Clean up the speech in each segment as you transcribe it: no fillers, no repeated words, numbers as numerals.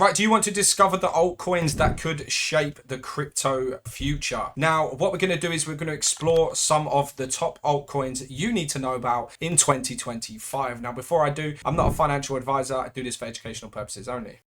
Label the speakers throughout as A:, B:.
A: Right, do you want to discover the altcoins that could shape the crypto future? Now, what we're going to do is we're going to explore some of the top altcoins you need to know about in 2025. Now, before I do, I'm not a financial advisor. I do this for educational purposes only.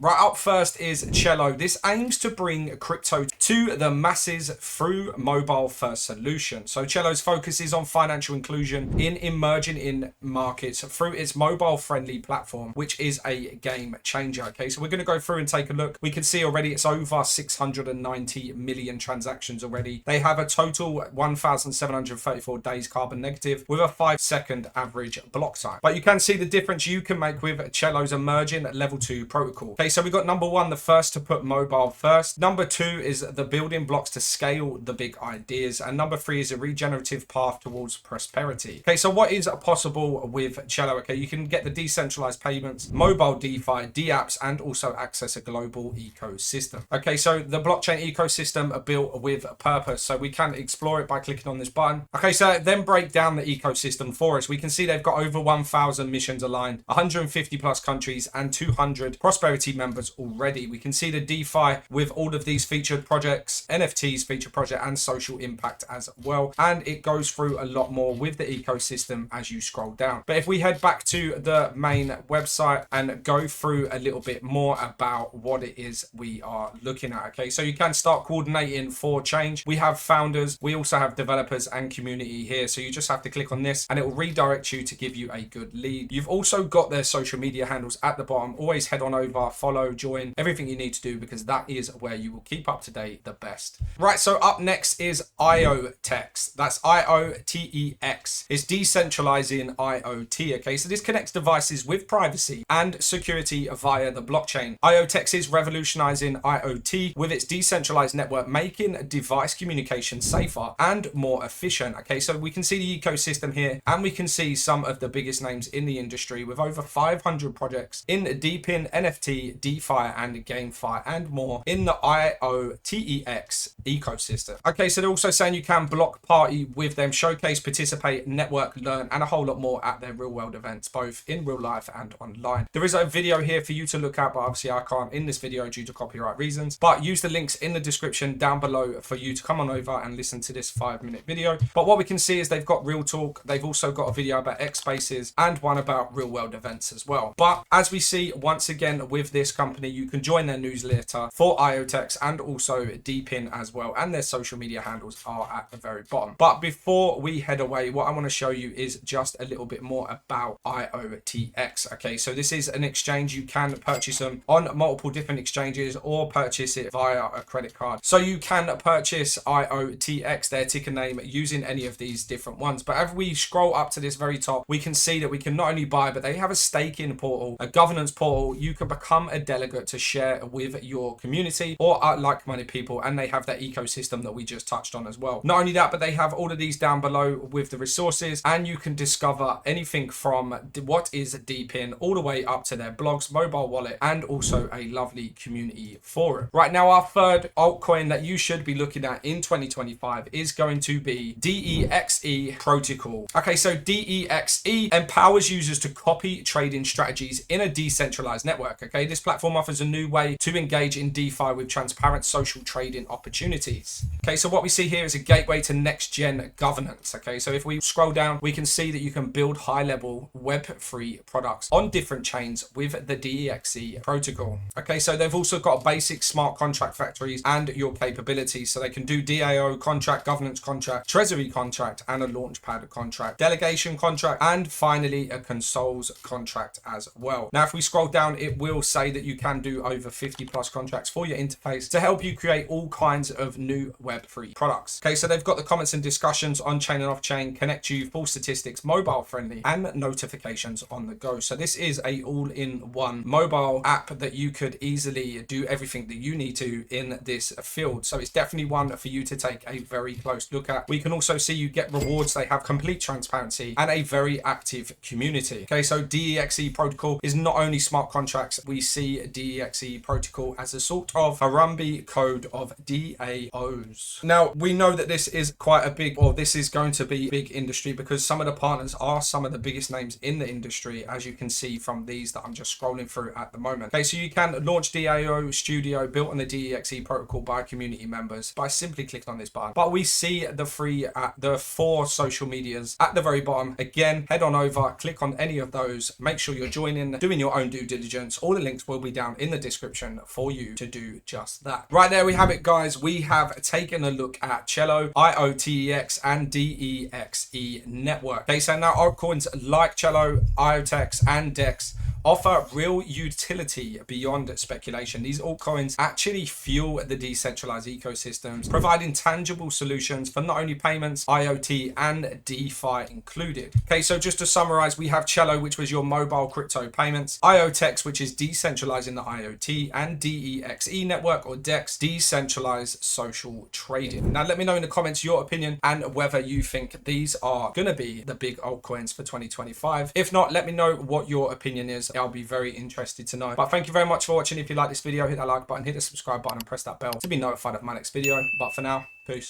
A: Right, up first is Celo. This aims to bring crypto to the masses through mobile-first solution. So Celo's focus is on financial inclusion in emerging markets through its mobile-friendly platform, which is a game changer. Okay, so we're going to go through and take a look. We can see already it's over 690 million transactions already. They have a total 1,734 days carbon negative with a 5-second average block time. But you can see the difference you can make with Celo's emerging level 2 protocol. Okay, so we got number one, the first to put mobile first. Number two is the building blocks to scale the big ideas. And number three is a regenerative path towards prosperity. Okay, so what is possible with Celo? Okay, you can get the decentralized payments, mobile DeFi, dApps, and also access a global ecosystem. Okay, so the blockchain ecosystem are built with a purpose. So we can explore it by clicking on this button. Okay, so then break down the ecosystem for us. We can see they've got over 1,000 missions aligned, 150 plus countries, and 200 prosperity members already. We can see the DeFi with all of these featured projects, NFTs, featured project, and social impact as well. And it goes through a lot more with the ecosystem as you scroll down. But if we head back to the main website and go through a little bit more about what it is we are looking at. Okay, so you can start coordinating for change. We have founders, we also have developers and community here. So you just have to click on this and it will redirect you to give you a good lead. You've also got their social media handles at the bottom. Always head on over, follow, join, everything you need to do, because that is where you will keep up to date the best. Right, so up next is IoTeX. That's IoTeX. It's decentralizing IoT. Okay, so this connects devices with privacy and security via the blockchain. IoTeX is revolutionizing IoT with its decentralized network, making device communication safer and more efficient. Okay, so we can see the ecosystem here and we can see some of the biggest names in the industry with over 500 projects in deep in NFT, DeFi, and GameFi, and more in the IoTeX ecosystem. Okay, so they're also saying you can block party with them, showcase, participate, network, learn, and a whole lot more at their real world events, both in real life and online. There is a video here for you to look at, but obviously I can't in this video due to copyright reasons, but use the links in the description down below for you to come on over and listen to this 5-minute video. But what we can see is they've got real talk. They've also got a video about X Spaces and one about real world events as well. But as we see once again with this company, you can join their newsletter for IoTeX and also deep in as well, and their social media handles are at the very bottom. But before we head away, what I want to show you is just a little bit more about IoTeX. Okay, so this is an exchange. You can purchase them on multiple different exchanges or purchase it via a credit card. So you can purchase IoTeX, their ticker name, using any of these different ones. But as we scroll up to this very top, we can see that we can not only buy, but they have a staking portal, a governance portal. You can become a delegate to share with your community or like-minded people, and they have that ecosystem that we just touched on as well. Not only that, but they have all of these down below with the resources, and you can discover anything from what is deep in all the way up to their blogs, mobile wallet, and also a lovely community forum. Right, now our third altcoin that you should be looking at in 2025 is going to be DEXE protocol. Okay, so DEXE empowers users to copy trading strategies in a decentralized network. Okay, this platform offers a new way to engage in DeFi with transparent social trading opportunities. Okay, so what we see here is a gateway to next-gen governance. Okay, so if we scroll down, we can see that you can build high-level Web3 products on different chains with the DEXE protocol. Okay, so they've also got basic smart contract factories and your capabilities. So they can do DAO contract, governance contract, treasury contract, and a launchpad contract, delegation contract, and finally a consoles contract as well. Now, if we scroll down, it will say that you can do over 50 plus contracts for your interface to help you create all kinds of new Web3 products. Okay, so they've got the comments and discussions on chain and off chain, connect you, full statistics, mobile friendly, and notifications on the go. So this is a all-in-one mobile app that you could easily do everything that you need to in this field. So it's definitely one for you to take a very close look at. We can also see you get rewards. They have complete transparency and a very active community. Okay, so DEXE protocol is not only smart contracts. We see see DEXE protocol as a sort of Harambe code of DAOs. Now, we know that this is quite a big, or this is going to be big industry, because some of the partners are some of the biggest names in the industry, as you can see from these that I'm just scrolling through at the moment. Okay, so you can launch DAO Studio built on the DEXE protocol by community members by simply clicking on this button. But we see the 4 social medias at the very bottom. Again, head on over, click on any of those, make sure you're joining, doing your own due diligence. All the links will be down in the description for you to do just that. Right there we have it, guys. We have taken a look at Celo, IoTeX, and Dexe Network. Okay, so now altcoins like Celo, IoTeX, and Dexe offer real utility beyond speculation. These altcoins actually fuel the decentralized ecosystems, providing tangible solutions for not only payments, IoT, and DeFi included. Okay, so just to summarize, we have Celo, which was your mobile crypto payments, IoTeX, which is decentralizing the IoT, and Dexe Network, or Dex, decentralized social trading. Now, let me know in the comments your opinion and whether you think these are going to be the big altcoins for 2025. If not, let me know what your opinion is. I'll be very interested to know. But thank you very much for watching. If you like this video, hit that like button, hit the subscribe button, and press that bell to be notified of my next video. But for now, peace.